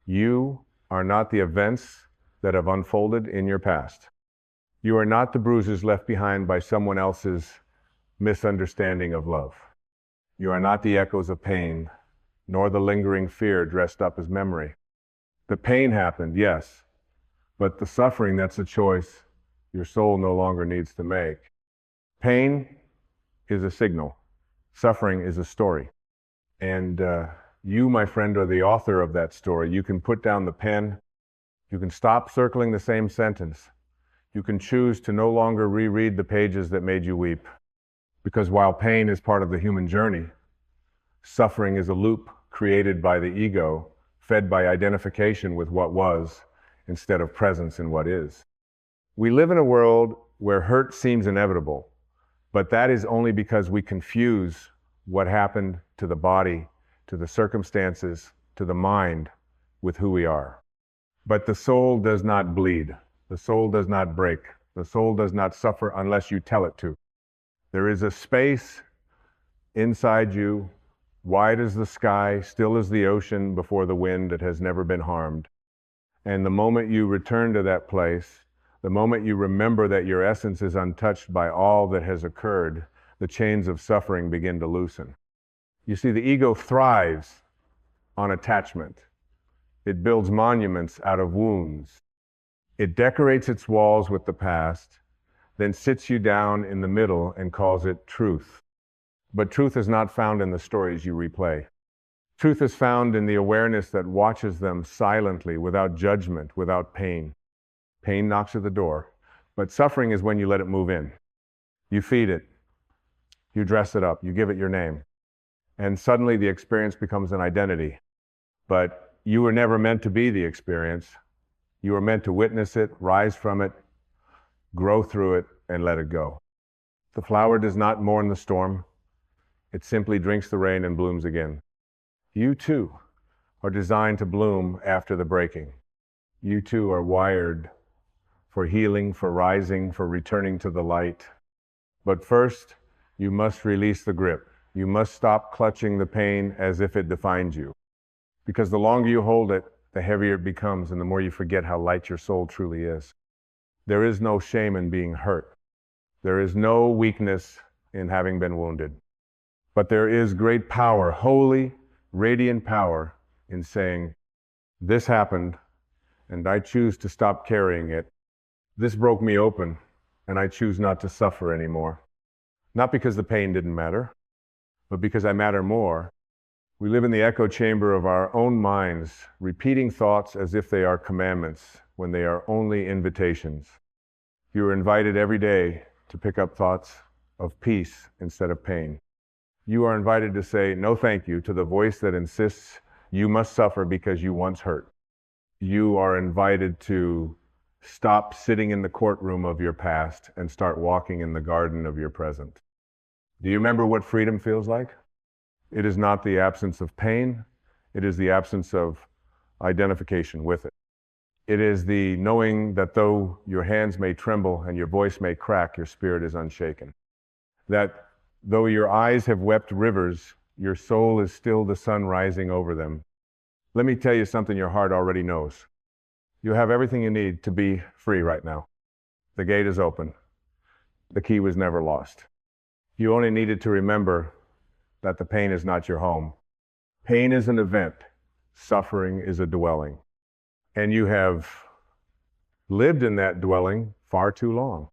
You are not the events that have unfolded in your past. You are not the bruises left behind by someone else's misunderstanding of love. You are not the echoes of pain, nor the lingering fear dressed up as memory. The pain happened, yes, but the suffering, that's a choice your soul no longer needs to make. Pain is a signal. Suffering is a story. And you, my friend, are the author of that story. You can put down the pen. You can stop circling the same sentence. You can choose to no longer reread the pages that made you weep. Because while pain is part of the human journey, suffering is a loop created by the ego, fed by identification with what was, instead of presence in what is. We live in a world where hurt seems inevitable, but that is only because we confuse what happened to the body, to the circumstances, to the mind, with who we are. But the soul does not bleed. The soul does not break. The soul does not suffer unless you tell it to. There is a space inside you, wide as the sky, still as the ocean before the wind, that has never been harmed. And the moment you return to that place, the moment you remember that your essence is untouched by all that has occurred, the chains of suffering begin to loosen. You see, the ego thrives on attachment. It builds monuments out of wounds. It decorates its walls with the past, then sits you down in the middle and calls it truth. But truth is not found in the stories you replay. Truth is found in the awareness that watches them silently, without judgment, without pain. Pain knocks at the door, but suffering is when you let it move in. You feed it, you dress it up, you give it your name, and suddenly the experience becomes an identity. But you were never meant to be the experience. You were meant to witness it, rise from it, grow through it, and let it go. The flower does not mourn the storm. It simply drinks the rain and blooms again. You too are designed to bloom after the breaking. You too are wired for healing, for rising, for returning to the light. But first, you must release the grip. You must stop clutching the pain as if it defines you. Because the longer you hold it, the heavier it becomes, and the more you forget how light your soul truly is. There is no shame in being hurt. There is no weakness in having been wounded. But there is great power, holy, radiant power, in saying, this happened, and I choose to stop carrying it. This broke me open, and I choose not to suffer anymore. Not because the pain didn't matter, but because I matter more. We live in the echo chamber of our own minds, repeating thoughts as if they are commandments, when they are only invitations. You are invited every day to pick up thoughts of peace instead of pain. You are invited to say no thank you to the voice that insists you must suffer because you once hurt. You are invited to stop sitting in the courtroom of your past and start walking in the garden of your present. Do you remember what freedom feels like? It is not the absence of pain. It is the absence of identification with it. It is the knowing that though your hands may tremble and your voice may crack, your spirit is unshaken. That though your eyes have wept rivers, your soul is still the sun rising over them. Let me tell you something your heart already knows. You have everything you need to be free right now. The gate is open. The key was never lost. You only needed to remember that the pain is not your home. Pain is an event. Suffering is a dwelling. And you have lived in that dwelling far too long.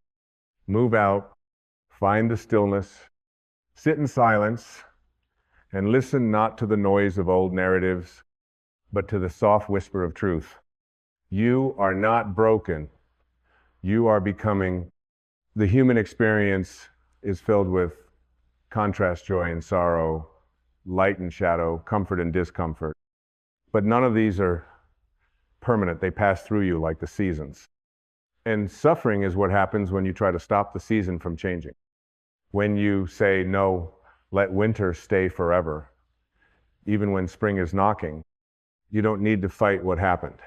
Move out, find the stillness, sit in silence, and listen not to the noise of old narratives, but to the soft whisper of truth. You are not broken. You are becoming. The human experience is filled with contrast, joy and sorrow, light and shadow, comfort and discomfort. But none of these are permanent. They pass through you like the seasons. And suffering is what happens when you try to stop the season from changing. When you say, no, let winter stay forever, even when spring is knocking, you don't need to fight what happened.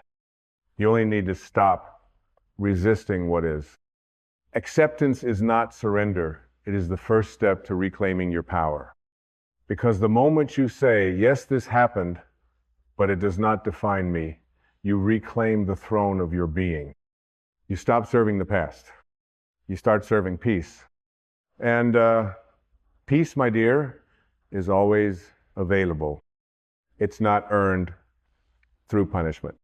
You only need to stop resisting what is. Acceptance is not surrender. It is the first step to reclaiming your power. Because the moment you say, yes, this happened, but it does not define me, You reclaim the throne of your being. You stop serving the past. You start serving peace. And peace, my dear, is always available. It's not earned through punishment.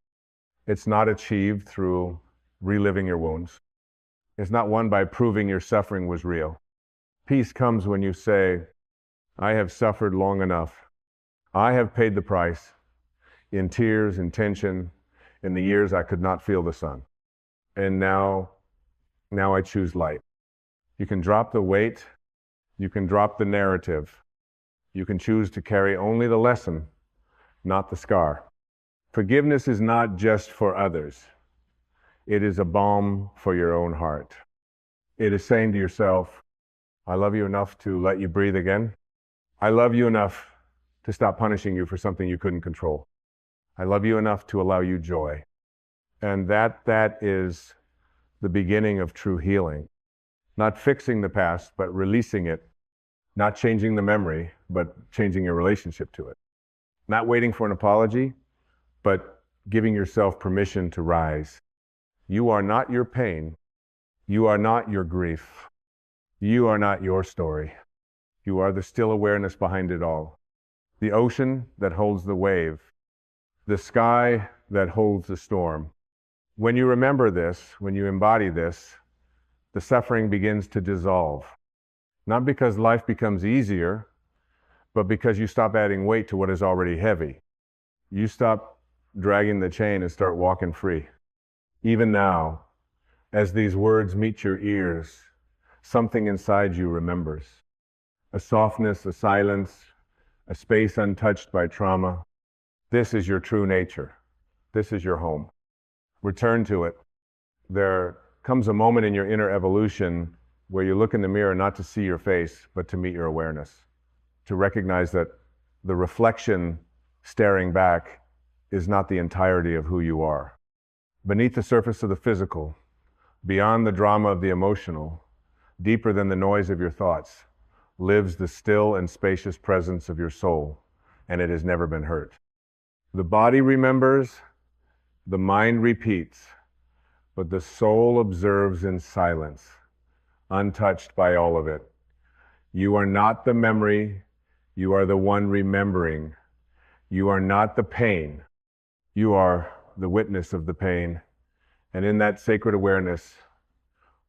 It's not achieved through reliving your wounds. It's not won by proving your suffering was real. Peace comes when you say, I have suffered long enough. I have paid the price in tears, in tension, in the years I could not feel the sun. And now I choose light. You can drop the weight. You can drop the narrative. You can choose to carry only the lesson, not the scar. Forgiveness is not just for others. It is a balm for your own heart. It is saying to yourself, I love you enough to let you breathe again. I love you enough to stop punishing you for something you couldn't control. I love you enough to allow you joy. And that is the beginning of true healing. Not fixing the past, but releasing it. Not changing the memory, but changing your relationship to it. Not waiting for an apology, but giving yourself permission to rise. You are not your pain. You are not your grief. You are not your story. You are the still awareness behind it all. The ocean that holds the wave. The sky that holds the storm. When you remember this, when you embody this, the suffering begins to dissolve. Not because life becomes easier, but because you stop adding weight to what is already heavy. You stop dragging the chain and start walking free. Even now, as these words meet your ears, something inside you remembers. A softness, a silence, a space untouched by trauma. This is your true nature. This is your home. Return to it. There comes a moment in your inner evolution where you look in the mirror not to see your face, but to meet your awareness. To recognize that the reflection staring back is not the entirety of who you are. Beneath the surface of the physical, beyond the drama of the emotional, deeper than the noise of your thoughts, lives the still and spacious presence of your soul, and it has never been hurt. The body remembers, the mind repeats, but the soul observes in silence, untouched by all of it. You are not the memory, you are the one remembering. You are not the pain, you are the witness of the pain. And in that sacred awareness,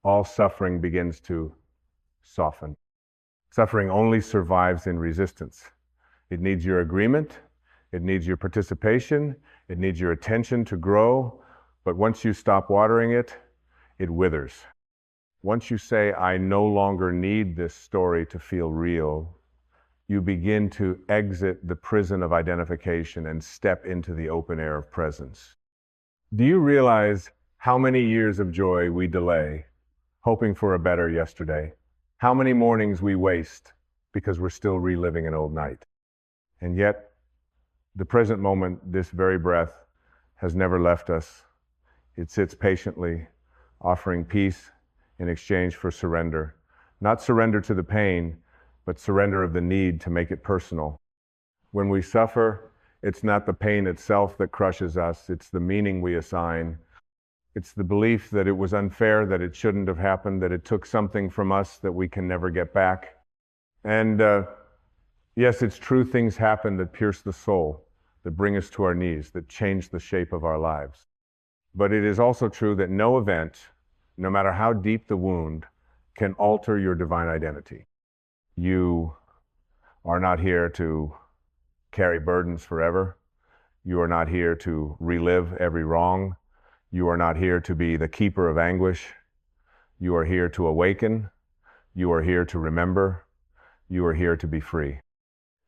all suffering begins to soften. Suffering only survives in resistance. It needs your agreement, it needs your participation, it needs your attention to grow, but once you stop watering it, it withers. Once you say, I no longer need this story to feel real, you begin to exit the prison of identification and step into the open air of presence. Do you realize how many years of joy we delay, hoping for a better yesterday? How many mornings we waste because we're still reliving an old night? And yet, the present moment, this very breath, has never left us. It sits patiently, offering peace in exchange for surrender. Not surrender to the pain, but surrender of the need to make it personal. When we suffer, it's not the pain itself that crushes us, it's the meaning we assign. It's the belief that it was unfair, that it shouldn't have happened, that it took something from us that we can never get back. And yes, it's true, things happen that pierce the soul, that bring us to our knees, that change the shape of our lives. But it is also true that no event, no matter how deep the wound, can alter your divine identity. You are not here to carry burdens forever. You are not here to relive every wrong. You are not here to be the keeper of anguish. You are here to awaken. You are here to remember. You are here to be free.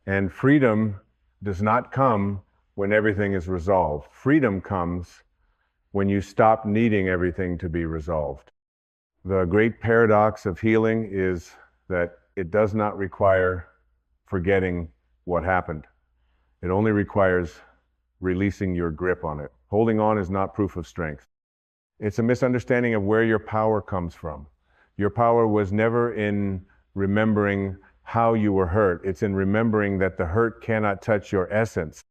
And freedom does not come when everything is resolved. Freedom comes when you stop needing everything to be resolved. The great paradox of healing is that it does not require forgetting what happened. It only requires releasing your grip on it. Holding on is not proof of strength. It's a misunderstanding of where your power comes from. Your power was never in remembering how you were hurt. It's in remembering that the hurt cannot touch your essence.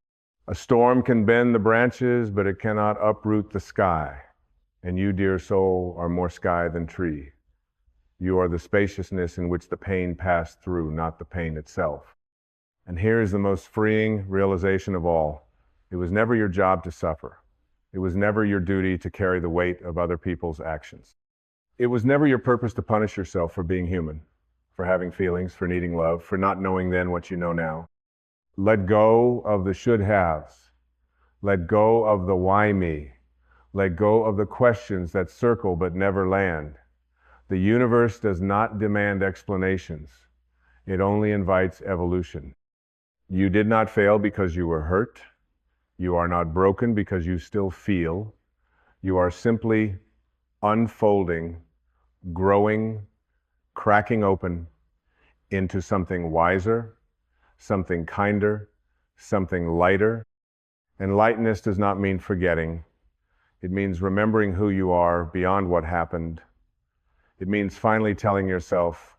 A storm can bend the branches, but it cannot uproot the sky. And you, dear soul, are more sky than tree. You are the spaciousness in which the pain passed through, not the pain itself. And here is the most freeing realization of all. It was never your job to suffer. It was never your duty to carry the weight of other people's actions. It was never your purpose to punish yourself for being human, for having feelings, for needing love, for not knowing then what you know now. Let go of the should-haves. Let go of the why me. Let go of the questions that circle but never land. The universe does not demand explanations. It only invites evolution. You did not fail because you were hurt. You are not broken because you still feel. You are simply unfolding, growing, cracking open into something wiser, something kinder, something lighter. And lightness does not mean forgetting. It means remembering who you are beyond what happened. It means finally telling yourself,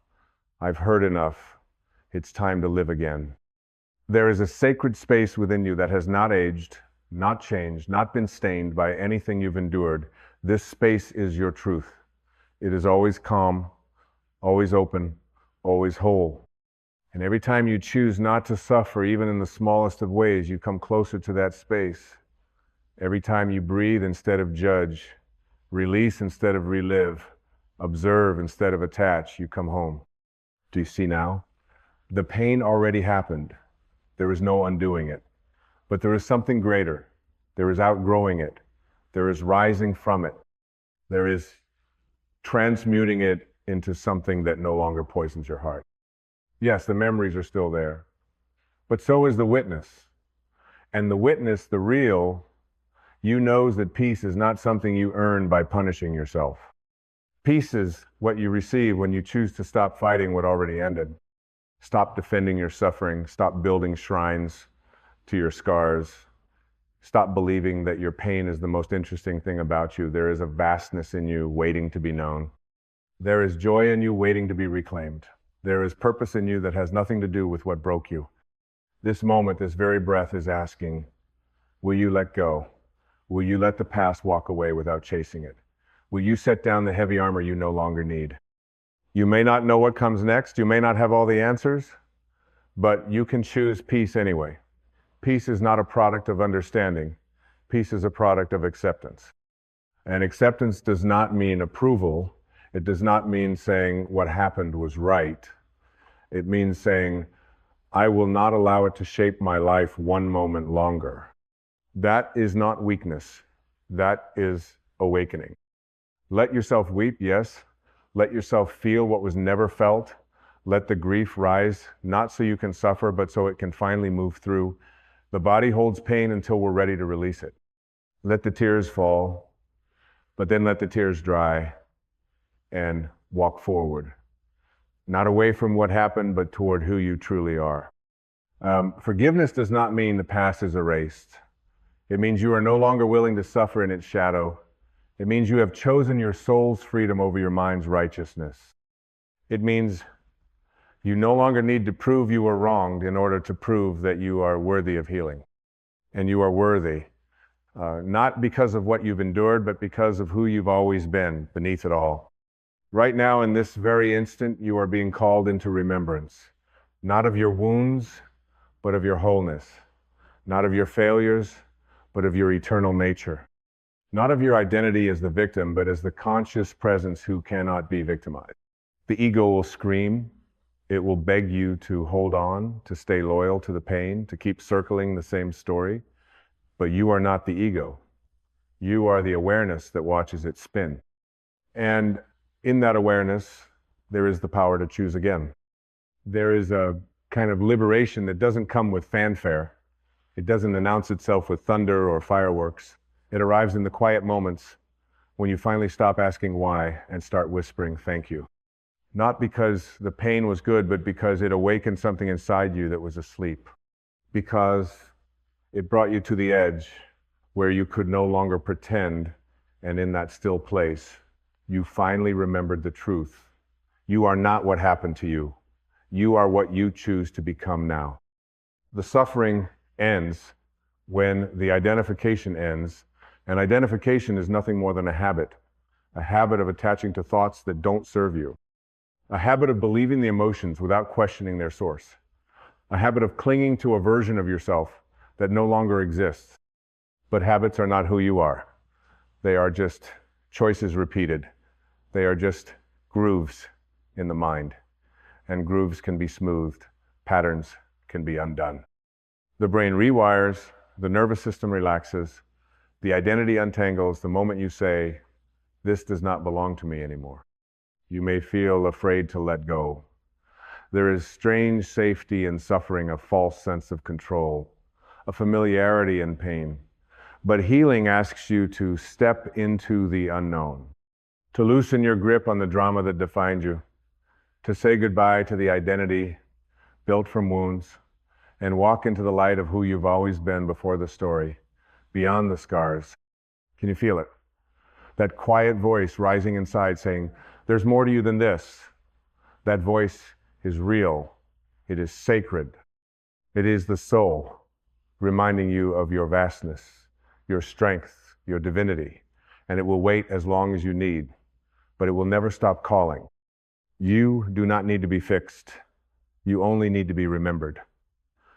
I've heard enough. It's time to live again. There is a sacred space within you that has not aged, not changed, not been stained by anything you've endured. This space is your truth. It is always calm, always open, always whole. And every time you choose not to suffer, even in the smallest of ways, you come closer to that space. Every time you breathe instead of judge, release instead of relive, observe instead of attach, you come home. Do you see now? The pain already happened. There is no undoing it. But there is something greater. There is outgrowing it. There is rising from it. There is transmuting it into something that no longer poisons your heart. Yes, the memories are still there, but so is the witness. And the witness, the real, you knows that peace is not something you earn by punishing yourself. Peace is what you receive when you choose to stop fighting what already ended. Stop defending your suffering. Stop building shrines to your scars. Stop believing that your pain is the most interesting thing about you. There is a vastness in you waiting to be known. There is joy in you waiting to be reclaimed. There is purpose in you that has nothing to do with what broke you. This moment, this very breath is asking, will you let go? Will you let the past walk away without chasing it? Will you set down the heavy armor you no longer need? You may not know what comes next. You may not have all the answers, but you can choose peace anyway. Peace is not a product of understanding. Peace is a product of acceptance. And acceptance does not mean approval. It does not mean saying what happened was right. It means saying, I will not allow it to shape my life one moment longer. That is not weakness. That is awakening. Let yourself weep, yes. Let yourself feel what was never felt. Let the grief rise, not so you can suffer, but so it can finally move through. The body holds pain until we're ready to release it. Let the tears fall, but then let the tears dry and walk forward. Not away from what happened, but toward who you truly are. Forgiveness does not mean the past is erased. It means you are no longer willing to suffer in its shadow. It means you have chosen your soul's freedom over your mind's righteousness. It means you no longer need to prove you were wronged in order to prove that you are worthy of healing. And you are worthy, not because of what you've endured, but because of who you've always been beneath it all. Right now, in this very instant, you are being called into remembrance, not of your wounds, but of your wholeness, not of your failures, but of your eternal nature. Not of your identity as the victim, but as the conscious presence who cannot be victimized. The ego will scream. It will beg you to hold on, to stay loyal to the pain, to keep circling the same story. But you are not the ego. You are the awareness that watches it spin. And in that awareness, there is the power to choose again. There is a kind of liberation that doesn't come with fanfare. It doesn't announce itself with thunder or fireworks. It arrives in the quiet moments when you finally stop asking why and start whispering thank you. Not because the pain was good, but because it awakened something inside you that was asleep. Because it brought you to the edge where you could no longer pretend, and in that still place, you finally remembered the truth. You are not what happened to you. You are what you choose to become now. The suffering ends when the identification ends, and identification is nothing more than a habit of attaching to thoughts that don't serve you, a habit of believing the emotions without questioning their source, a habit of clinging to a version of yourself that no longer exists. But habits are not who you are. They are just choices repeated. They are just grooves in the mind, and grooves can be smoothed, patterns can be undone. The brain rewires, the nervous system relaxes, the identity untangles the moment you say, "This does not belong to me anymore." You may feel afraid to let go. There is strange safety in suffering, a false sense of control, a familiarity in pain. But healing asks you to step into the unknown, to loosen your grip on the drama that defined you, to say goodbye to the identity built from wounds, and walk into the light of who you've always been before the story, beyond the scars. Can you feel it? That quiet voice rising inside saying, "There's more to you than this." That voice is real. It is sacred. It is the soul reminding you of your vastness, your strength, your divinity, and it will wait as long as you need, but it will never stop calling. You do not need to be fixed. You only need to be remembered.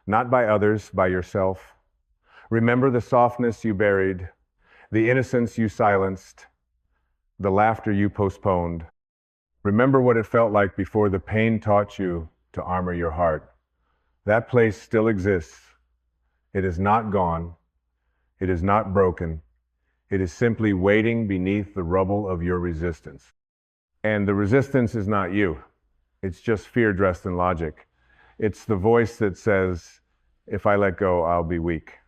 Not by others, by yourself. Remember the softness you buried, the innocence you silenced, the laughter you postponed. Remember what it felt like before the pain taught you to armor your heart. That place still exists. It is not gone. It is not broken. It is simply waiting beneath the rubble of your resistance. And the resistance is not you. It's just fear dressed in logic. It's the voice that says, "If I let go, I'll be weak."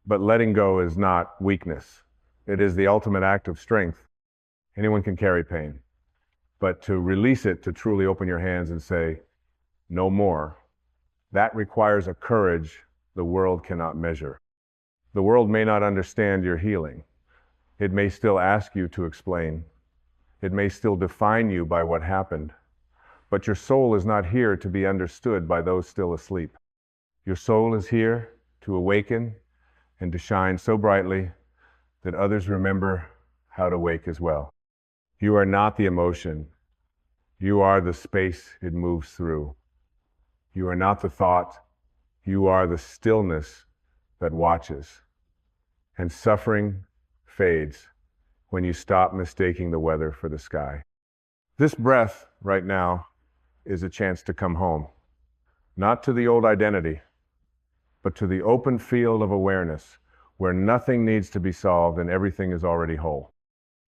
But letting go is not weakness. It is the ultimate act of strength. Anyone can carry pain. But to release it, to truly open your hands and say, "No more," that requires a courage the world cannot measure. The world may not understand your healing. It may still ask you to explain. It may still define you by what happened. But your soul is not here to be understood by those still asleep. Your soul is here to awaken and to shine so brightly that others remember how to wake as well. You are not the emotion. You are the space it moves through. You are not the thought. You are the stillness that watches. And suffering fades when you stop mistaking the weather for the sky. This breath right now is a chance to come home, not to the old identity, but to the open field of awareness where nothing needs to be solved and everything is already whole.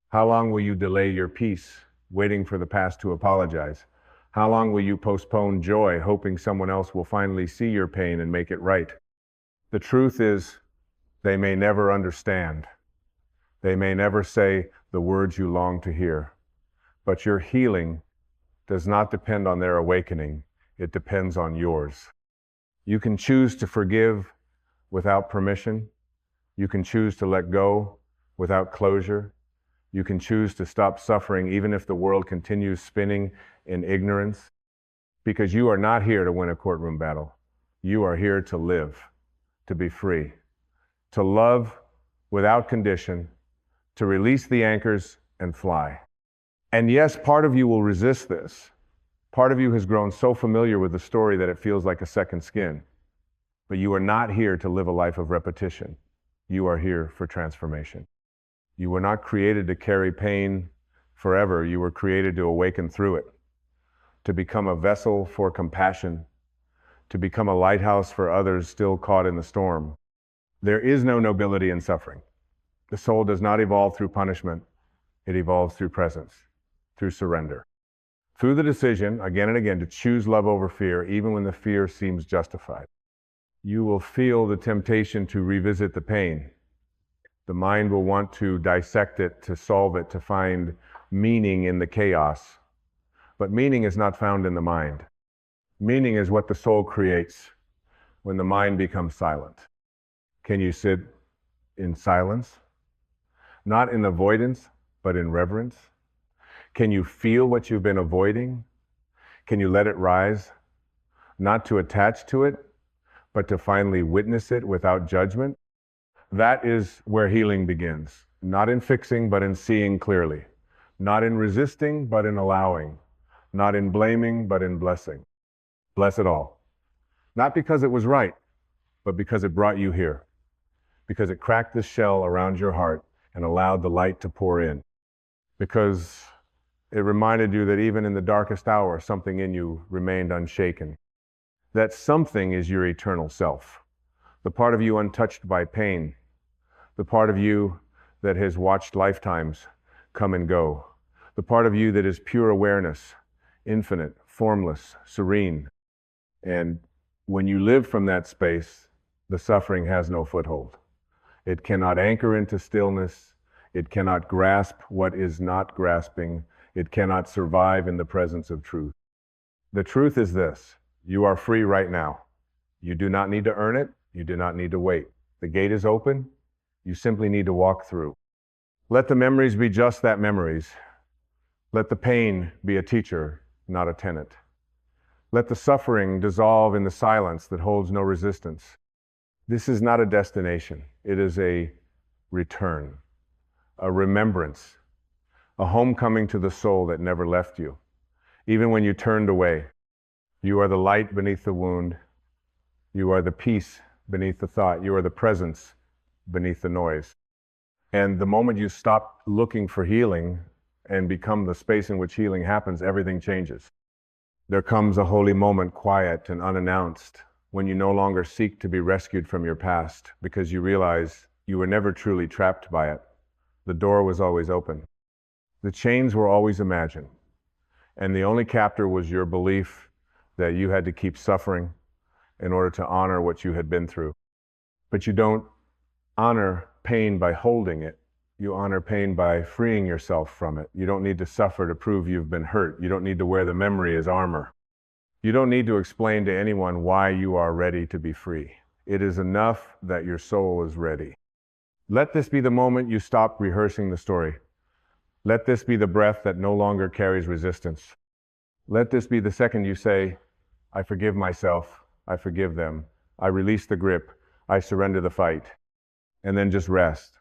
How long will you delay your peace, waiting for the past to apologize? How long will you postpone joy, hoping someone else will finally see your pain and make it right? The truth is, they may never understand. They may never say the words you long to hear. But your healing does not depend on their awakening. It depends on yours. You can choose to forgive without permission. You can choose to let go without closure. You can choose to stop suffering even if the world continues spinning in ignorance. Because you are not here to win a courtroom battle. You are here to live, to be free, to love without condition, to release the anchors and fly. And yes, part of you will resist this. Part of you has grown so familiar with the story that it feels like a second skin. But you are not here to live a life of repetition. You are here for transformation. You were not created to carry pain forever. You were created to awaken through it, to become a vessel for compassion, to become a lighthouse for others still caught in the storm. There is no nobility in suffering. The soul does not evolve through punishment. It evolves through presence, through surrender, through the decision, again and again, to choose love over fear, even when the fear seems justified. You will feel the temptation to revisit the pain. The mind will want to dissect it, to solve it, to find meaning in the chaos. But meaning is not found in the mind. Meaning is what the soul creates when the mind becomes silent. Can you sit in silence? Not in avoidance, but in reverence? Can you feel what you've been avoiding? Can you let it rise? Not to attach to it, but to finally witness it without judgment? That is where healing begins. Not in fixing, but in seeing clearly. Not in resisting, but in allowing. Not in blaming, but in blessing. Bless it all. Not because it was right, but because it brought you here. Because it cracked the shell around your heart and allowed the light to pour in. Because it reminded you that even in the darkest hour, something in you remained unshaken. That something is your eternal self. The part of you untouched by pain. The part of you that has watched lifetimes come and go. The part of you that is pure awareness, infinite, formless, serene. And when you live from that space, the suffering has no foothold. It cannot anchor into stillness. It cannot grasp what is not grasping. It cannot survive in the presence of truth. The truth is this: you are free right now. You do not need to earn it. You do not need to wait. The gate is open. You simply need to walk through. Let the memories be just that, memories. Let the pain be a teacher, not a tenant. Let the suffering dissolve in the silence that holds no resistance. This is not a destination. It is a return, a remembrance, a homecoming to the soul that never left you, even when you turned away. You are the light beneath the wound. You are the peace beneath the thought. You are the presence beneath the noise. And the moment you stop looking for healing and become the space in which healing happens, everything changes. There comes a holy moment, quiet and unannounced, when you no longer seek to be rescued from your past because you realize you were never truly trapped by it. The door was always open. The chains were always imagined. And the only captor was your belief that you had to keep suffering in order to honor what you had been through. But you don't honor pain by holding it. You honor pain by freeing yourself from it. You don't need to suffer to prove you've been hurt. You don't need to wear the memory as armor. You don't need to explain to anyone why you are ready to be free. It is enough that your soul is ready. Let this be the moment you stop rehearsing the story. Let this be the breath that no longer carries resistance. Let this be the second you say, I forgive myself, I forgive them, I release the grip, I surrender the fight. And then just rest.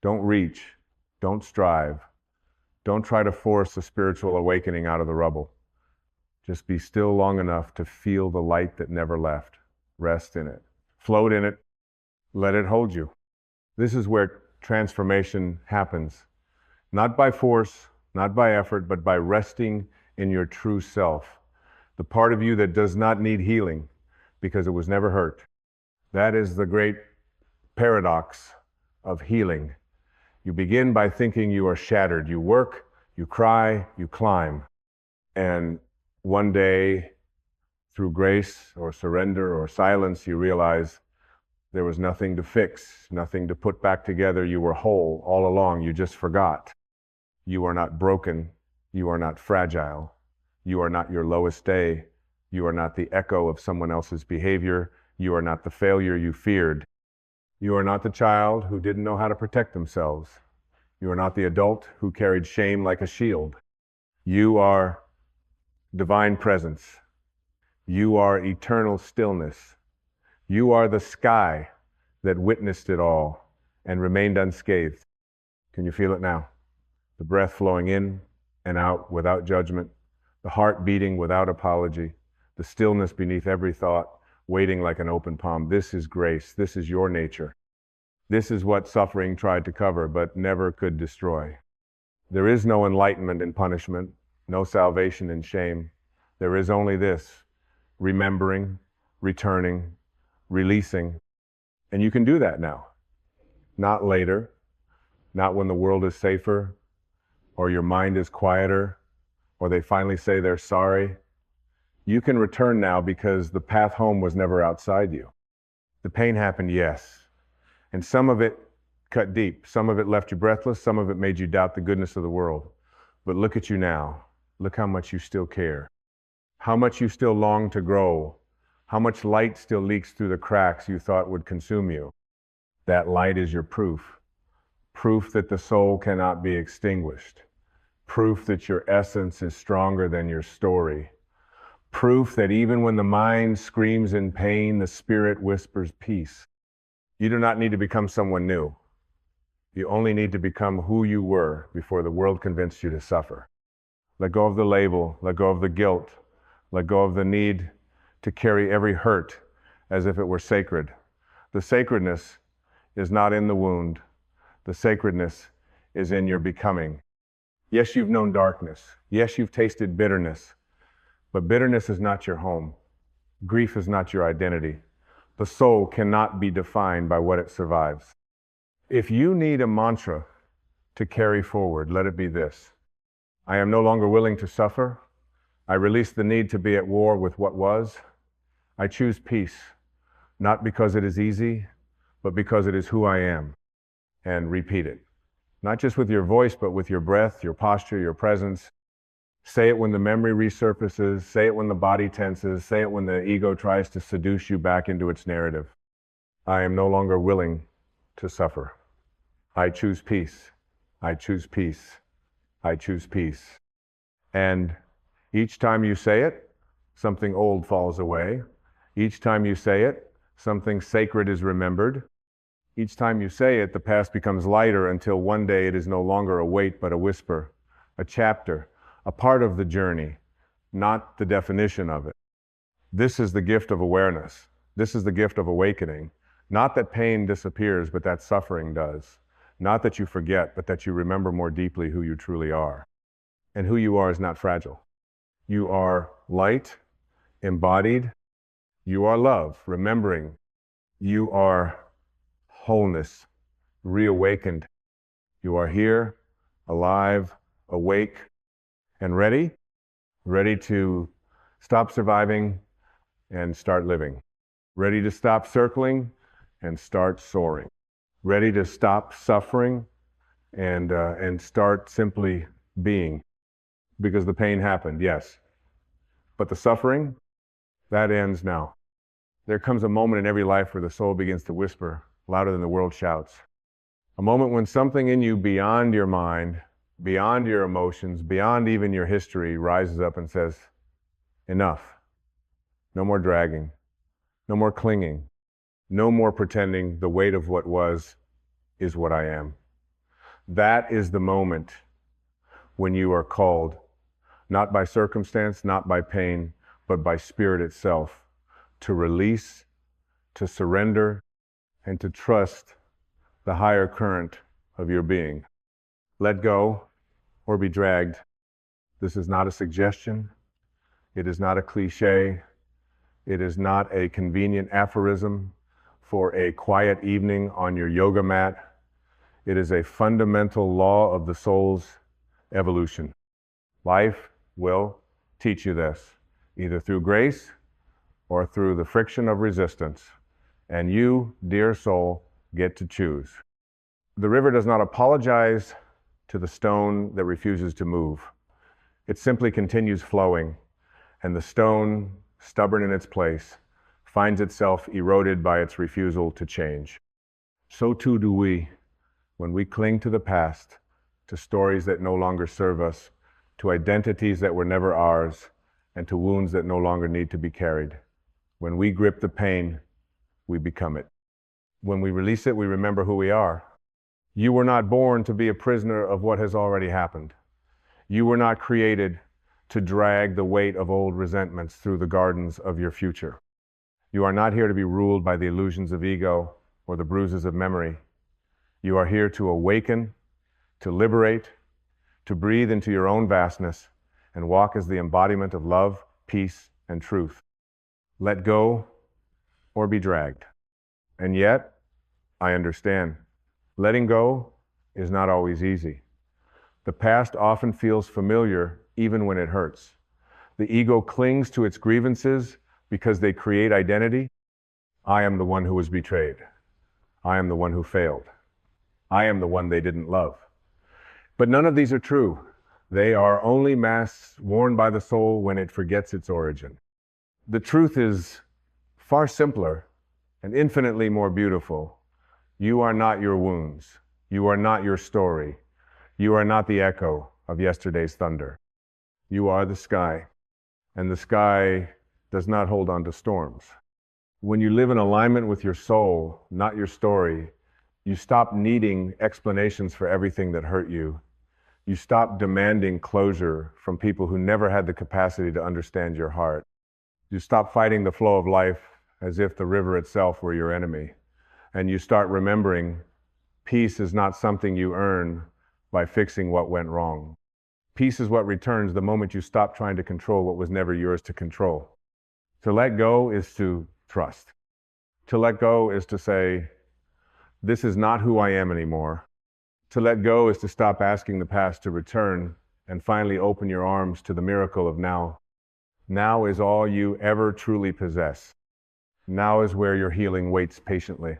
Don't reach, don't strive, don't try to force a spiritual awakening out of the rubble. Just be still long enough to feel the light that never left. Rest in it, float in it, let it hold you. This is where transformation happens. Not by force, not by effort, but by resting in your true self. The part of you that does not need healing because it was never hurt. That is the great paradox of healing. You begin by thinking you are shattered. You work, you cry, you climb. And one day, through grace or surrender or silence, you realize there was nothing to fix, nothing to put back together. You were whole all along. You just forgot. You are not broken. You are not fragile. You are not your lowest day. You are not the echo of someone else's behavior. You are not the failure you feared. You are not the child who didn't know how to protect themselves. You are not the adult who carried shame like a shield. You are divine presence. You are eternal stillness. You are the sky that witnessed it all and remained unscathed. Can you feel it now? The breath flowing in and out without judgment, the heart beating without apology, the stillness beneath every thought, waiting like an open palm. This is grace. This is your nature. This is what suffering tried to cover, but never could destroy. There is no enlightenment in punishment, no salvation in shame. There is only this: remembering, returning, releasing. And you can do that now. Not later, not when the world is safer, or your mind is quieter, or they finally say they're sorry. You can return now because the path home was never outside you. The pain happened, yes. And some of it cut deep. Some of it left you breathless. Some of it made you doubt the goodness of the world. But look at you now. Look how much you still care. How much you still long to grow. How much light still leaks through the cracks you thought would consume you. That light is your proof. Proof that the soul cannot be extinguished. Proof that your essence is stronger than your story. Proof that even when the mind screams in pain, the spirit whispers peace. You do not need to become someone new. You only need to become who you were before the world convinced you to suffer. Let go of the label, let go of the guilt, let go of the need to carry every hurt as if it were sacred. The sacredness is not in the wound. The sacredness is in your becoming. Yes, you've known darkness. Yes, you've tasted bitterness. But bitterness is not your home. Grief is not your identity. The soul cannot be defined by what it survives. If you need a mantra to carry forward, let it be this: I am no longer willing to suffer. I release the need to be at war with what was. I choose peace, not because it is easy, but because it is who I am. And repeat it, not just with your voice, but with your breath, your posture, your presence. Say it when the memory resurfaces. Say it when the body tenses. Say it when the ego tries to seduce you back into its narrative. I am no longer willing to suffer. I choose peace. I choose peace. I choose peace. And each time you say it, something old falls away. Each time you say it, something sacred is remembered. Each time you say it, the past becomes lighter until one day it is no longer a weight but a whisper, a chapter, a part of the journey, not the definition of it. This is the gift of awareness. This is the gift of awakening. Not that pain disappears, but that suffering does. Not that you forget, but that you remember more deeply who you truly are. And who you are is not fragile. You are light, embodied. You are love, remembering. You are wholeness, reawakened. You are here, alive, awake, and ready to stop surviving and start living. Ready to stop circling and start soaring. Ready to stop suffering and start simply being. Because the pain happened, yes. But the suffering, that ends now. There comes a moment in every life where the soul begins to whisper louder than the world shouts. A moment when something in you beyond your mind, beyond your emotions, beyond even your history rises up and says, enough. No more dragging. No more clinging. No more pretending the weight of what was is what I am. That is the moment when you are called, not by circumstance, not by pain, but by spirit itself, to release, to surrender, and to trust the higher current of your being. Let go or be dragged. This is not a suggestion. It is not a cliche. It is not a convenient aphorism for a quiet evening on your yoga mat. It is a fundamental law of the soul's evolution. Life will teach you this, either through grace or through the friction of resistance. And you, dear soul, get to choose. The river does not apologize to the stone that refuses to move. It simply continues flowing, and the stone, stubborn in its place, finds itself eroded by its refusal to change. So too do we when we cling to the past, to stories that no longer serve us, to identities that were never ours, and to wounds that no longer need to be carried. When we grip the pain, we become it. When we release it, we remember who we are. You were not born to be a prisoner of what has already happened. You were not created to drag the weight of old resentments through the gardens of your future. You are not here to be ruled by the illusions of ego or the bruises of memory. You are here to awaken, to liberate, to breathe into your own vastness and walk as the embodiment of love, peace, and truth. Let go or be dragged. And yet, I understand. Letting go is not always easy. The past often feels familiar even when it hurts. The ego clings to its grievances because they create identity. I am the one who was betrayed. I am the one who failed. I am the one they didn't love. But none of these are true. They are only masks worn by the soul when it forgets its origin. The truth is far simpler and infinitely more beautiful. You are not your wounds. You are not your story. You are not the echo of yesterday's thunder. You are the sky, and the sky does not hold on to storms. When you live in alignment with your soul, not your story, you stop needing explanations for everything that hurt you. You stop demanding closure from people who never had the capacity to understand your heart. You stop fighting the flow of life as if the river itself were your enemy. And you start remembering peace is not something you earn by fixing what went wrong. Peace is what returns the moment you stop trying to control what was never yours to control. To let go is to trust. To let go is to say, this is not who I am anymore. To let go is to stop asking the past to return and finally open your arms to the miracle of now. Now is all you ever truly possess. Now is where your healing waits patiently.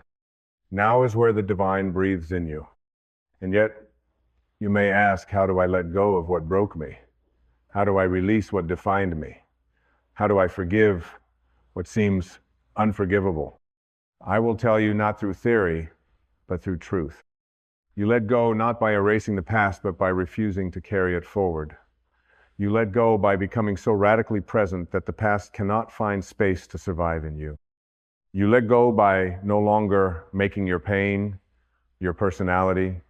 Now is where the divine breathes in you. And yet, you may ask, how do I let go of what broke me? How do I release what defined me? How do I forgive what seems unforgivable? I will tell you, not through theory, but through truth. You let go not by erasing the past, but by refusing to carry it forward. You let go by becoming so radically present that the past cannot find space to survive in you. You let go by no longer making your pain your personality.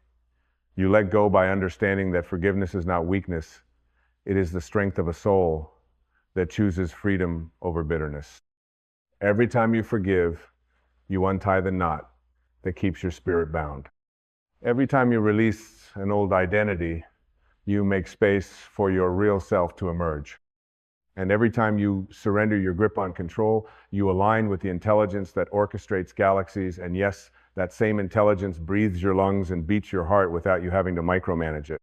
You let go by understanding that forgiveness is not weakness. It is the strength of a soul that chooses freedom over bitterness. Every time you forgive, you untie the knot that keeps your spirit bound. Every time you release an old identity, you make space for your real self to emerge. And every time you surrender your grip on control, you align with the intelligence that orchestrates galaxies. And yes, that same intelligence breathes your lungs and beats your heart without you having to micromanage it.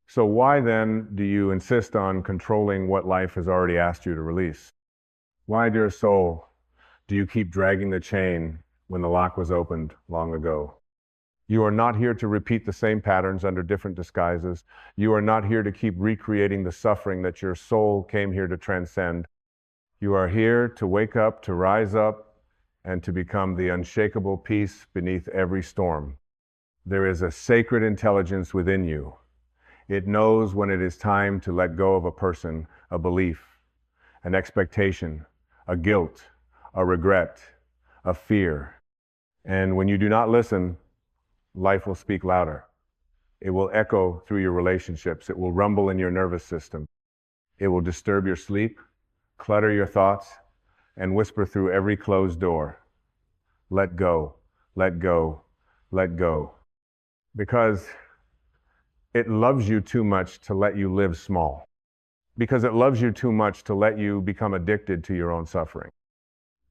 So why then do you insist on controlling what life has already asked you to release? Why, dear soul, do you keep dragging the chain when the lock was opened long ago? You are not here to repeat the same patterns under different disguises. You are not here to keep recreating the suffering that your soul came here to transcend. You are here to wake up, to rise up, and to become the unshakable peace beneath every storm. There is a sacred intelligence within you. It knows when it is time to let go of a person, a belief, an expectation, a guilt, a regret, a fear. And when you do not listen, life will speak louder. It will echo through your relationships. It will rumble in your nervous system. It will disturb your sleep, clutter your thoughts, and whisper through every closed door. Let go, let go, let go. Because it loves you too much to let you live small. Because it loves you too much to let you become addicted to your own suffering.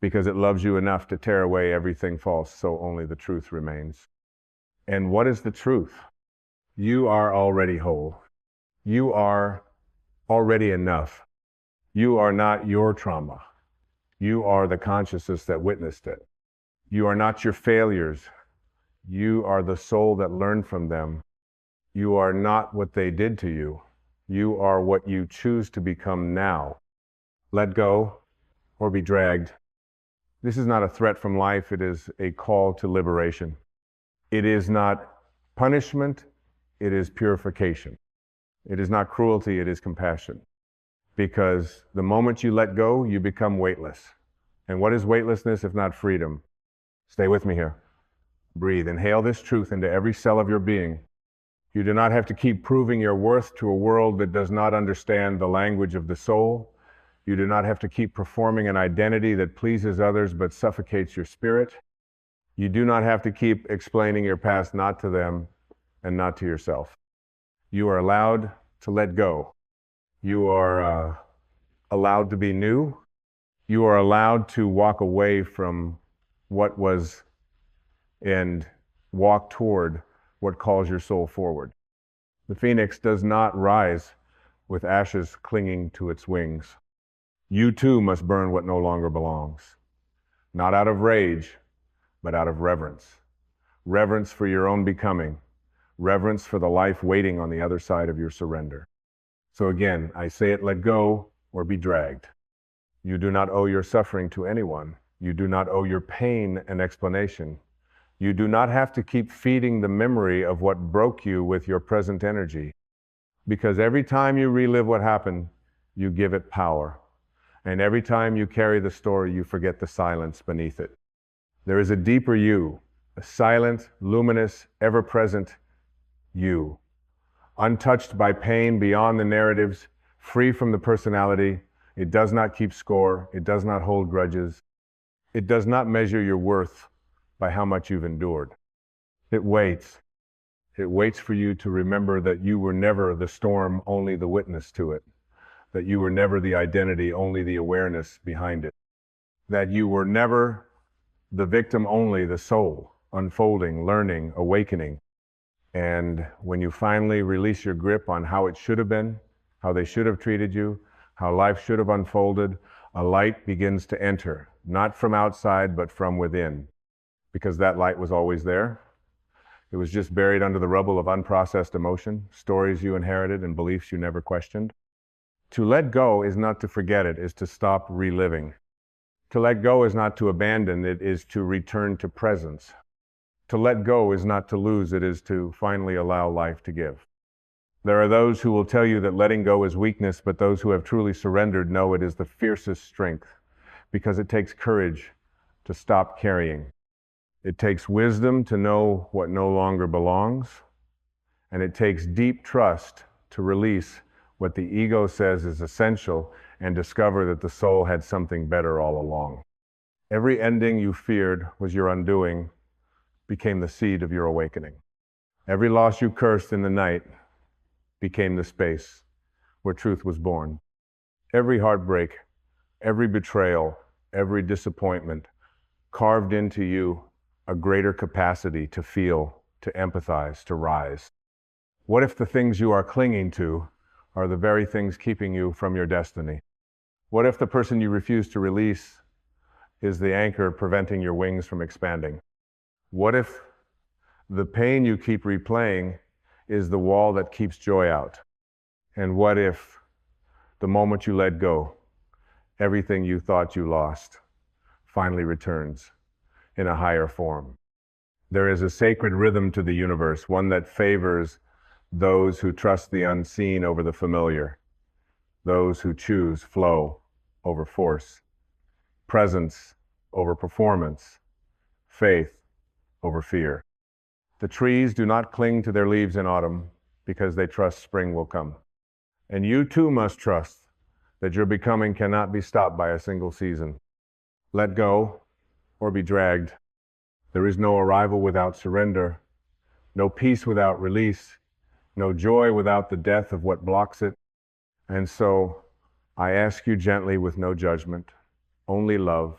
Because it loves you enough to tear away everything false so only the truth remains. And what is the truth? You are already whole. You are already enough. You are not your trauma. You are the consciousness that witnessed it. You are not your failures. You are the soul that learned from them. You are not what they did to you. You are what you choose to become now. Let go or be dragged. This is not a threat from life. It is a call to liberation. It is not punishment. It is purification. It is not cruelty. It is compassion. Because the moment you let go, you become weightless. And what is weightlessness if not freedom? Stay with me here. Breathe. Inhale this truth into every cell of your being. You do not have to keep proving your worth to a world that does not understand the language of the soul. You do not have to keep performing an identity that pleases others but suffocates your spirit. You do not have to keep explaining your past not to them and not to yourself. You are allowed to let go. You are allowed to be new. You are allowed to walk away from what was and walk toward what calls your soul forward. The phoenix does not rise with ashes clinging to its wings. You too must burn what no longer belongs, not out of rage, but out of reverence. Reverence for your own becoming, reverence for the life waiting on the other side of your surrender. So again, I say it, let go or be dragged. You do not owe your suffering to anyone. You do not owe your pain an explanation. You do not have to keep feeding the memory of what broke you with your present energy. Because every time you relive what happened, you give it power. And every time you carry the story, you forget the silence beneath it. There is a deeper you, a silent, luminous, ever-present you, untouched by pain, beyond the narratives, free from the personality. It does not keep score. It does not hold grudges. It does not measure your worth by how much you've endured. It waits. It waits for you to remember that you were never the storm, only the witness to it. That you were never the identity, only the awareness behind it. That you were never the victim, only the soul, unfolding, learning, awakening. And when you finally release your grip on how it should have been, how they should have treated you, how life should have unfolded, a light begins to enter, not from outside, but from within. Because that light was always there. It was just buried under the rubble of unprocessed emotion, stories you inherited and beliefs you never questioned. To let go is not to forget it, is to stop reliving. To let go is not to abandon, it is to return to presence. To let go is not to lose, it is to finally allow life to give. There are those who will tell you that letting go is weakness, but those who have truly surrendered know it is the fiercest strength, because it takes courage to stop carrying. It takes wisdom to know what no longer belongs, and it takes deep trust to release what the ego says is essential and discover that the soul had something better all along. Every ending you feared was your undoing became the seed of your awakening. Every loss you cursed in the night became the space where truth was born. Every heartbreak, every betrayal, every disappointment carved into you a greater capacity to feel, to empathize, to rise. What if the things you are clinging to are the very things keeping you from your destiny? What if the person you refuse to release is the anchor preventing your wings from expanding? What if the pain you keep replaying is the wall that keeps joy out? And what if the moment you let go, everything you thought you lost finally returns in a higher form? There is a sacred rhythm to the universe, one that favors those who trust the unseen over the familiar, those who choose flow over force, presence over performance, faith over fear. The trees do not cling to their leaves in autumn because they trust spring will come. And you too must trust that your becoming cannot be stopped by a single season. Let go or be dragged. There is no arrival without surrender, no peace without release, no joy without the death of what blocks it. And so I ask you gently with no judgment, only love.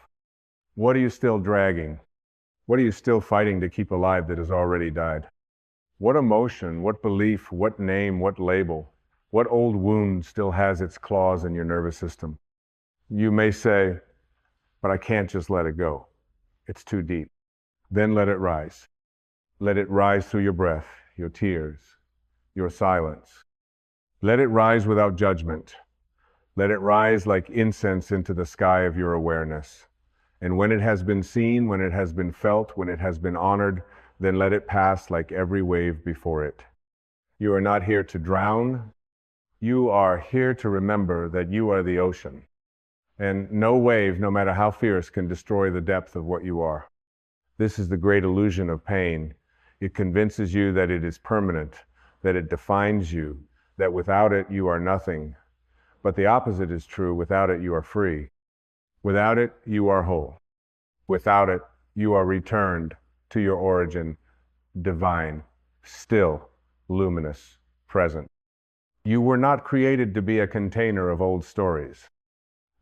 What are you still dragging? What are you still fighting to keep alive that has already died? What emotion, what belief, what name, what label, what old wound still has its claws in your nervous system? You may say, but I can't just let it go. It's too deep. Then let it rise. Let it rise through your breath, your tears, your silence. Let it rise without judgment. Let it rise like incense into the sky of your awareness. And when it has been seen, when it has been felt, when it has been honored, then let it pass like every wave before it. You are not here to drown. You are here to remember that you are the ocean. And no wave, no matter how fierce, can destroy the depth of what you are. This is the great illusion of pain. It convinces you that it is permanent, that it defines you, that without it you are nothing. But the opposite is true. Without it you are free. Without it you are whole. Without it you are returned to your origin, divine, still, luminous, present. You were not created to be a container of old stories.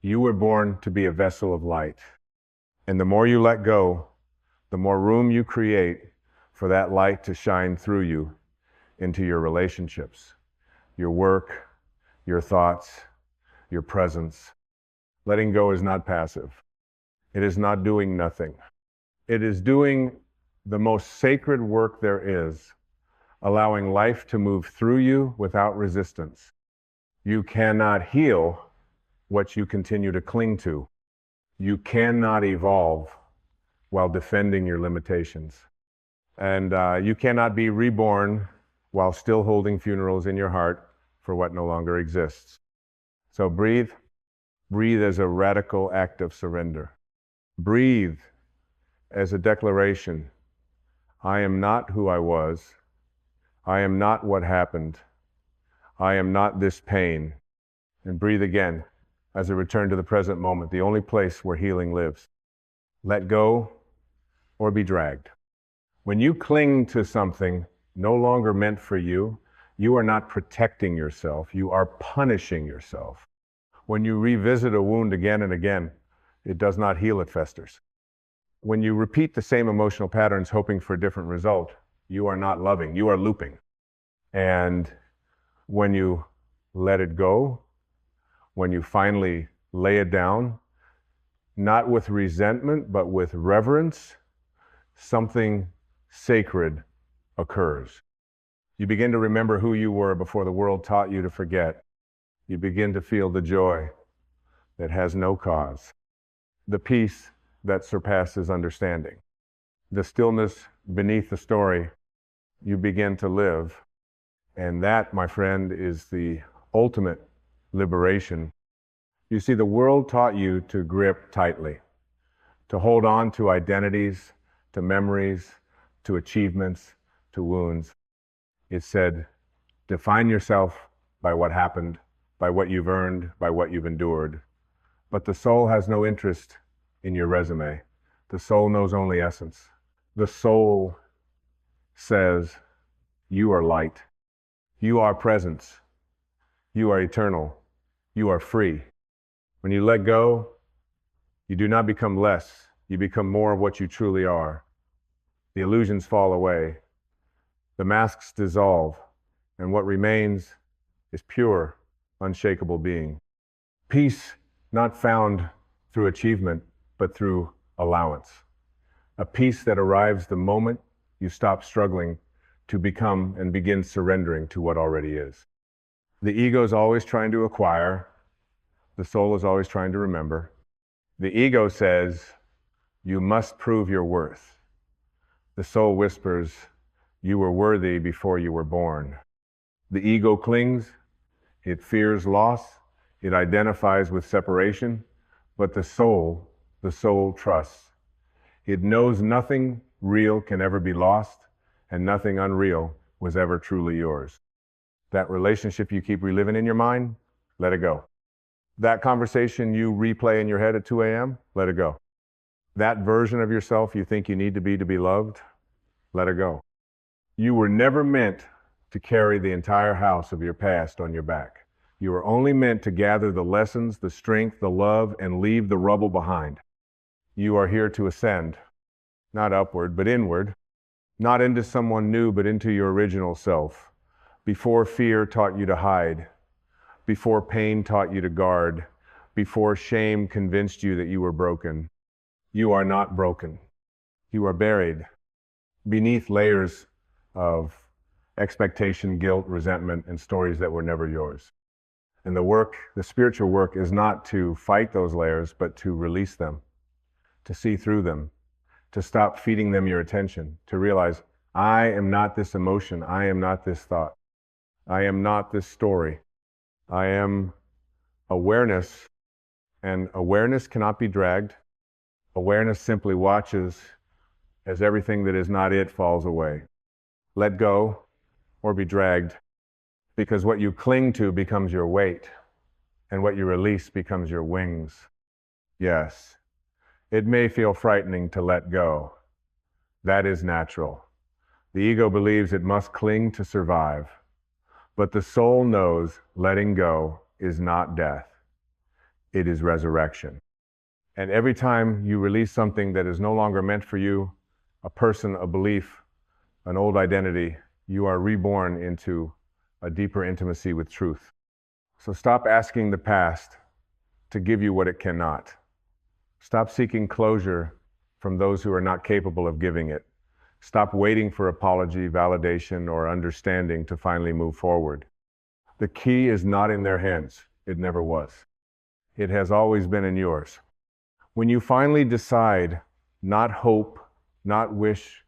You were born to be a vessel of light. And the more you let go, the more room you create for that light to shine through you into your relationships, your work, your thoughts, your presence. Letting go is not passive. It is not doing nothing. It is doing the most sacred work there is, allowing life to move through you without resistance. You cannot heal what you continue to cling to. You cannot evolve while defending your limitations. And you cannot be reborn while still holding funerals in your heart for what no longer exists. So breathe, Breathe as a radical act of surrender. Breathe as a declaration. I am not who I was. I am not what happened. I am not this pain. And breathe again as a return to the present moment, the only place where healing lives. Let go or be dragged. When you cling to something no longer meant for you, you are not protecting yourself, you are punishing yourself. When you revisit a wound again and again, it does not heal, it festers. When you repeat the same emotional patterns hoping for a different result, you are not loving, you are looping. And when you let it go, when you finally lay it down, not with resentment, but with reverence, something sacred occurs. You begin to remember who you were before the world taught you to forget. You begin to feel the joy that has no cause, the peace that surpasses understanding, the stillness beneath the story you begin to live. And that, my friend, is the ultimate liberation. You see, the world taught you to grip tightly, to hold on to identities, to memories, to achievements, to wounds. It said, define yourself by what happened, by what you've earned, by what you've endured. But the soul has no interest in your resume. The soul knows only essence. The soul says, you are light. You are presence. You are eternal. You are free. When you let go, you do not become less. You become more of what you truly are. The illusions fall away. The masks dissolve. And what remains is pure, unshakable being. Peace not found through achievement, but through allowance. A peace that arrives the moment you stop struggling to become and begin surrendering to what already is. The ego is always trying to acquire. The soul is always trying to remember. The ego says, you must prove your worth. The soul whispers, you were worthy before you were born. The ego clings, it fears loss, it identifies with separation, but the soul trusts. It knows nothing real can ever be lost, and nothing unreal was ever truly yours. That relationship you keep reliving in your mind, let it go. That conversation you replay in your head at 2 a.m., let it go. That version of yourself you think you need to be loved, let it go. You were never meant to carry the entire house of your past on your back. You were only meant to gather the lessons, the strength, the love, and leave the rubble behind. You are here to ascend, not upward, but inward, not into someone new, but into your original self. Before fear taught you to hide, before pain taught you to guard, before shame convinced you that you were broken. You are not broken. You are buried beneath layers of expectation, guilt, resentment, and stories that were never yours. And the spiritual work is not to fight those layers, but to release them, to see through them, to stop feeding them your attention, to realize, I am not this emotion, I am not this thought, I am not this story. I am awareness, and awareness cannot be dragged. Awareness simply watches as everything that is not it falls away. Let go or be dragged, because what you cling to becomes your weight, and what you release becomes your wings. Yes, it may feel frightening to let go. That is natural. The ego believes it must cling to survive, but the soul knows letting go is not death. It is resurrection. And every time you release something that is no longer meant for you, a person, a belief, an old identity, you are reborn into a deeper intimacy with truth. So stop asking the past to give you what it cannot. Stop seeking closure from those who are not capable of giving it. Stop waiting for apology, validation, or understanding to finally move forward. The key is not in their hands. It never was. It has always been in yours. When you finally decide, not hope, not wish,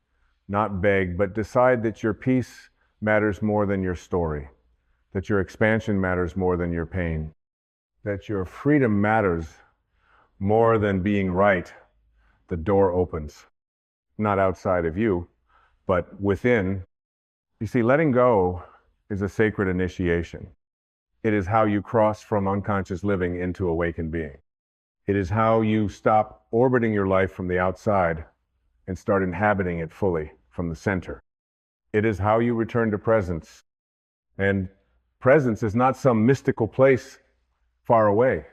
not beg, but decide that your peace matters more than your story, that your expansion matters more than your pain, that your freedom matters more than being right, the door opens. Not outside of you, but within. You see, letting go is a sacred initiation. It is how you cross from unconscious living into awakened being. It is how you stop orbiting your life from the outside and start inhabiting it fully from the center. It is how you return to presence. And presence is not some mystical place far away.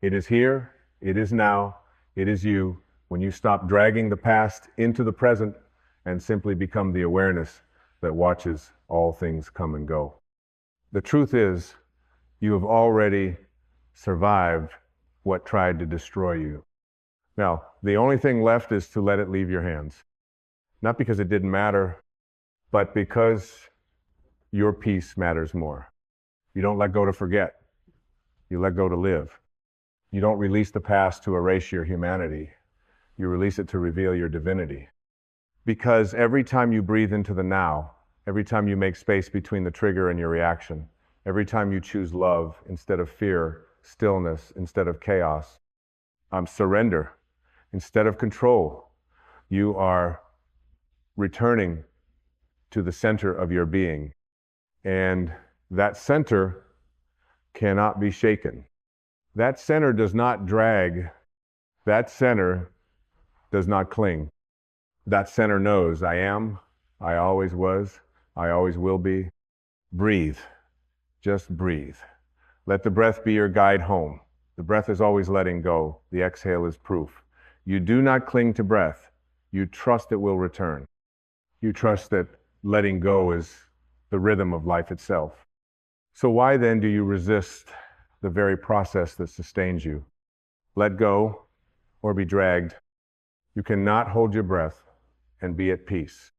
It is here, it is now, it is you, when you stop dragging the past into the present and simply become the awareness that watches all things come and go. The truth is, you have already survived what tried to destroy you. Now, the only thing left is to let it leave your hands. Not because it didn't matter, but because your peace matters more. You don't let go to forget. You let go to live. You don't release the past to erase your humanity. You release it to reveal your divinity. Because every time you breathe into the now, every time you make space between the trigger and your reaction, every time you choose love instead of fear, stillness instead of chaos, surrender instead of control, you are returning to the center of your being. And that center cannot be shaken. That center does not drag. That center does not cling. That center knows I am, I always was, I always will be. Breathe. Just breathe. Let the breath be your guide home. The breath is always letting go. The exhale is proof. You do not cling to breath. You trust it will return. You trust that letting go is the rhythm of life itself. So why then do you resist the very process that sustains you? Let go or be dragged. You cannot hold your breath and be at peace.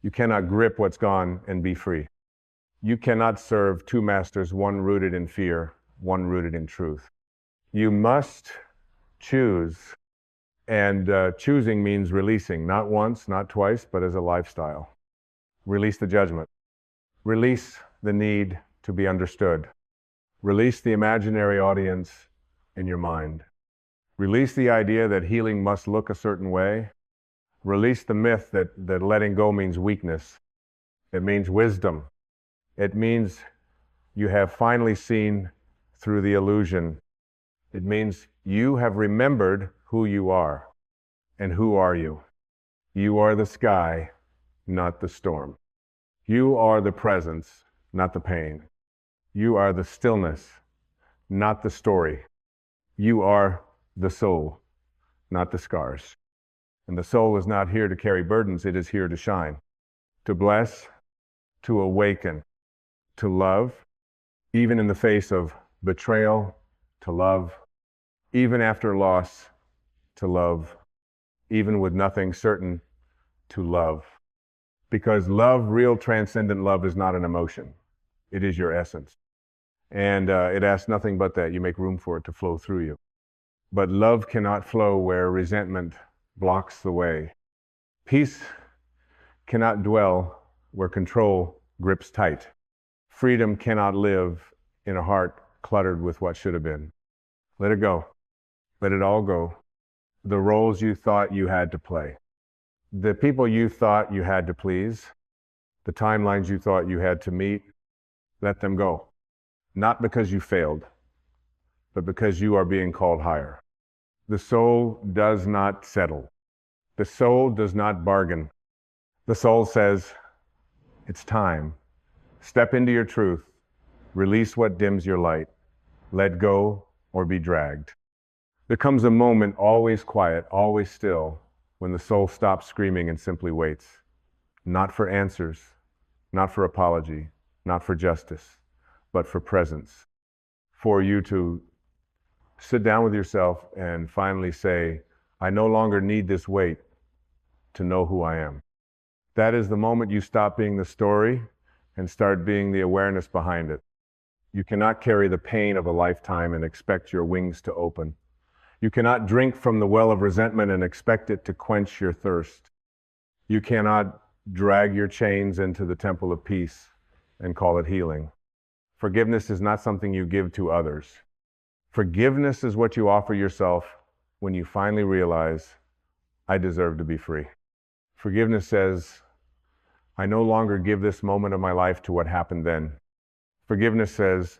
You cannot grip what's gone and be free. You cannot serve two masters, one rooted in fear, one rooted in truth. You must choose, and choosing means releasing, not once, not twice, but as a lifestyle. Release the judgment. Release the need to be understood. Release the imaginary audience in your mind. Release the idea that healing must look a certain way. Release the myth that letting go means weakness. It means wisdom. It means you have finally seen through the illusion. It means you have remembered who you are. And who are you? You are the sky, not the storm. You are the presence, not the pain. You are the stillness, not the story. You are the soul, not the scars. And the soul is not here to carry burdens, it is here to shine, to bless, to awaken, to love, even in the face of betrayal, to love, even after loss, to love, even with nothing certain, to love. Because love, real transcendent love, is not an emotion. It is your essence. And it asks nothing but that you make room for it to flow through you. But love cannot flow where resentment blocks the way. Peace cannot dwell where control grips tight. Freedom cannot live in a heart cluttered with what should have been. Let it go. Let it all go. The roles you thought you had to play. The people you thought you had to please. The timelines you thought you had to meet. Let them go. Not because you failed, but because you are being called higher. The soul does not settle. The soul does not bargain. The soul says, it's time. Step into your truth. Release what dims your light. Let go or be dragged. There comes a moment, always quiet, always still, when the soul stops screaming and simply waits. Not for answers, not for apology, not for justice, but for presence. For you to sit down with yourself and finally say, I no longer need this weight to know who I am. That is the moment you stop being the story and start being the awareness behind it. You cannot carry the pain of a lifetime and expect your wings to open. You cannot drink from the well of resentment and expect it to quench your thirst. You cannot drag your chains into the temple of peace and call it healing. Forgiveness is not something you give to others. Forgiveness is what you offer yourself when you finally realize, I deserve to be free. Forgiveness says, I no longer give this moment of my life to what happened then. Forgiveness says,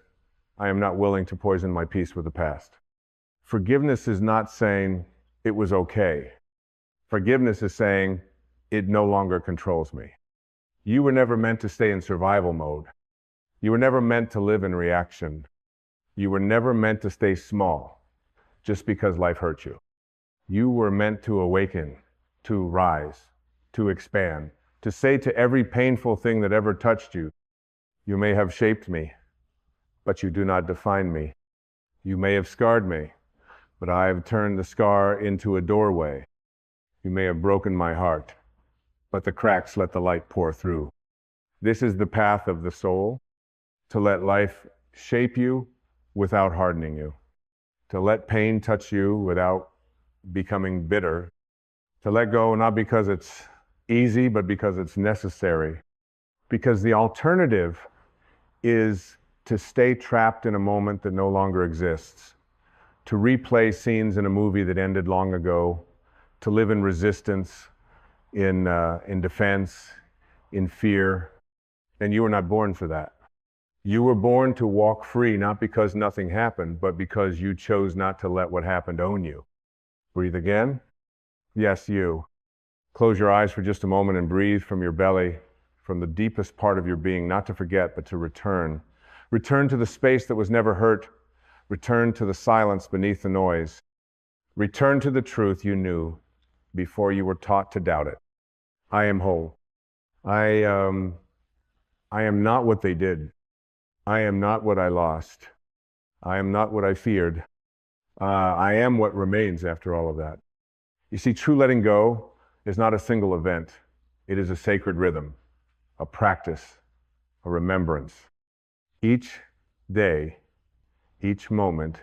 I am not willing to poison my peace with the past. Forgiveness is not saying it was okay. Forgiveness is saying it no longer controls me. You were never meant to stay in survival mode. You were never meant to live in reaction. You were never meant to stay small just because life hurt you. You were meant to awaken, to rise, to expand, to say to every painful thing that ever touched you, you may have shaped me, but you do not define me. You may have scarred me, but I have turned the scar into a doorway. You may have broken my heart, but the cracks let the light pour through. This is the path of the soul, to let life shape you without hardening you, to let pain touch you without becoming bitter, to let go not because it's easy, but because it's necessary. Because the alternative is to stay trapped in a moment that no longer exists, to replay scenes in a movie that ended long ago, to live in resistance, in defense, in fear. And you were not born for that. You were born to walk free, not because nothing happened, but because you chose not to let what happened own you. Breathe again. Yes, you. Close your eyes for just a moment and breathe from your belly, from the deepest part of your being, not to forget, but to return. Return to the space that was never hurt. Return to the silence beneath the noise. Return to the truth you knew before you were taught to doubt it. I am whole. I am not what they did. I am not what I lost. I am not what I feared. I am what remains after all of that. You see, true letting go is not a single event. It is a sacred rhythm, a practice, a remembrance. Each day, each moment,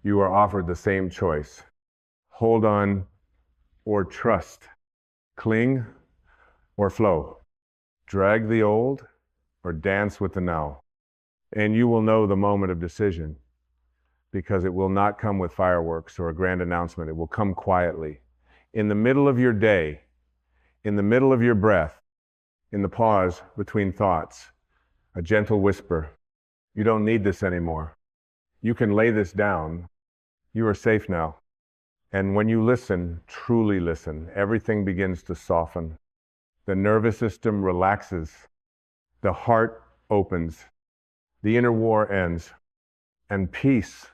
you are offered the same choice. Hold on or trust. Cling or flow. Drag the old or dance with the now. And you will know the moment of decision, because it will not come with fireworks or a grand announcement. It will come quietly. In the middle of your day, in the middle of your breath, in the pause between thoughts, a gentle whisper, you don't need this anymore. You can lay this down. You are safe now. And when you listen, truly listen, everything begins to soften. The nervous system relaxes. The heart opens. The inner war ends. And peace,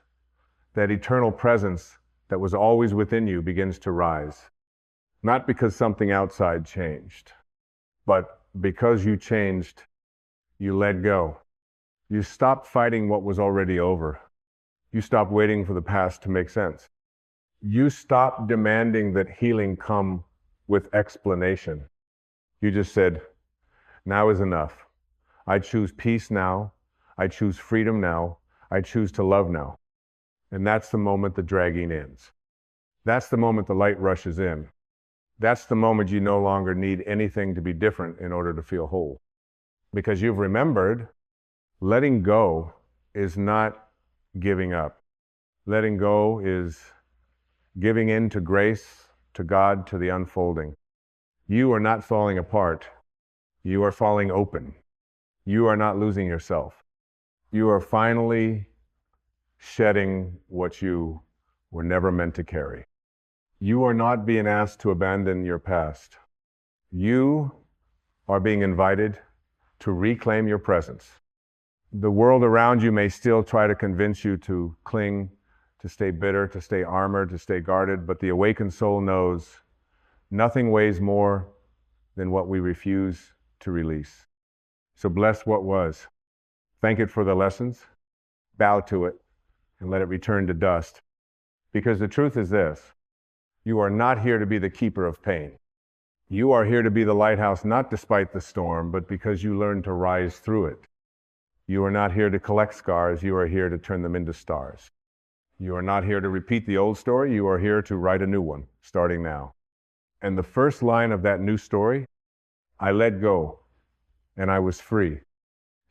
that eternal presence that was always within you, begins to rise. Not because something outside changed, but because you changed, you let go. You stopped fighting what was already over. You stopped waiting for the past to make sense. You stopped demanding that healing come with explanation. You just said, now is enough. I choose peace now. I choose freedom now. I choose to love now. And that's the moment the dragging ends. That's the moment the light rushes in. That's the moment you no longer need anything to be different in order to feel whole. Because you've remembered, letting go is not giving up. Letting go is giving in to grace, to God, to the unfolding. You are not falling apart. You are falling open. You are not losing yourself. You are finally shedding what you were never meant to carry. You are not being asked to abandon your past. You are being invited to reclaim your presence. The world around you may still try to convince you to cling, to stay bitter, to stay armored, to stay guarded, but the awakened soul knows nothing weighs more than what we refuse to release. So bless what was. Thank it for the lessons. Bow to it and let it return to dust. Because the truth is this: you are not here to be the keeper of pain. You are here to be the lighthouse, not despite the storm, but because you learned to rise through it. You are not here to collect scars. You are here to turn them into stars. You are not here to repeat the old story. You are here to write a new one, starting now. And the first line of that new story, I let go and I was free.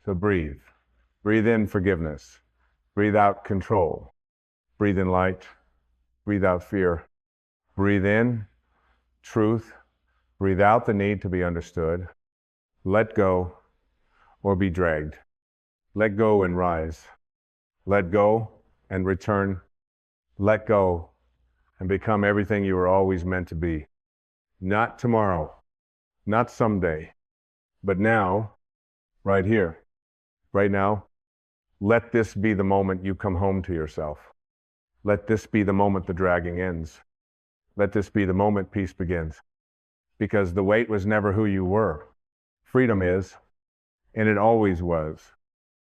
So breathe. Breathe in forgiveness. Breathe out control. Breathe in light. Breathe out fear. Breathe in truth. Breathe out the need to be understood. Let go or be dragged. Let go and rise. Let go and return. Let go and become everything you were always meant to be. Not tomorrow, not someday, but now, right here, right now. Let this be the moment you come home to yourself. Let this be the moment the dragging ends. Let this be the moment peace begins. Because the weight was never who you were. Freedom is, and it always was.